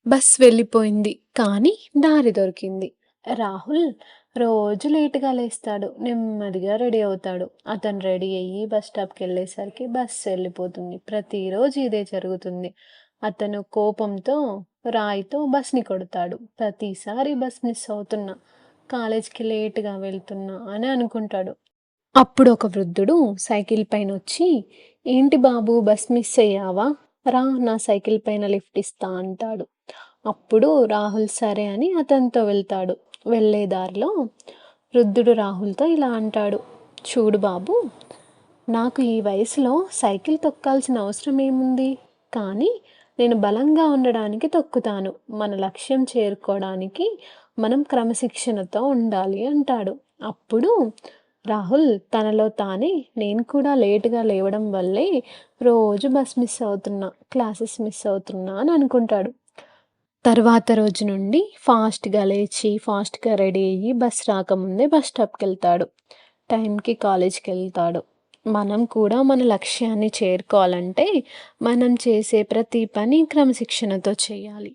Bus వెళ్ళిపోయింది. కానీ దారి దొరికింది. రాహుల్ రోజు లేట్‌గా లేస్తాడు. నెమ్మదిగా రెడీ అవుతాడు. అతను రెడీ అయ్యి బస్ స్టాప్‌కెళ్ళేసరికి బస్సు ఎళ్ళిపోతుంది. ప్రతిరోజు ఇదే జరుగుతుంది. అతను కోపంతో రాయితో బస్‌ని కొడతాడు. ప్రతిసారి బస్ మిస్ అవుతున్నా, కాలేజ్‌కి లేట్‌గా వెళ్తున్నా అని అనుకుంటాడు. అప్పుడు ఒక వృద్ధుడు సైకిల్ పైనొచ్చి, "ఏంటి బాబు బస్ మిస్ అయ్యావా? రా నా సైకిల్ పైన లిఫ్ట్ ఇస్తా" అంటాడు. అప్పుడు రాహుల్ సరే అని అతనితో వెళ్తాడు. వెళ్ళే దారిలో వృద్ధుడు రాహుల్‌తో ఇలా అంటాడు, "చూడు బాబు, నాకు ఈ వయసులో సైకిల్ తొక్కాల్సిన అవసరం ఏముంది? కానీ నేను బలంగా ఉండడానికి తొక్కుతాను. మన లక్ష్యం చేరుకోవడానికి మనం క్రమశిక్షణతో ఉండాలి" అంటాడు. అప్పుడు రాహుల్ తనలో తానే నేను కూడా లేట్‌గా లేవడం వల్లే రోజు బస్ మిస్ అవుతున్నా, క్లాసెస్ మిస్ అవుతున్నా అని అనుకుంటాడు. తర్వాత రోజు నుండి ఫాస్ట్‌గా లేచి, ఫాస్ట్‌గా రెడీ అయ్యి బస్ రాకముందే బస్ స్టాప్‌కెళ్తాడు. టైంకి కాలేజ్‌కెళ్తాడు. మనం కూడా మన లక్ష్యాన్ని చేరుకోవాలంటే, మనం చేసే ప్రతి పని క్రమశిక్షణతో చేయాలి.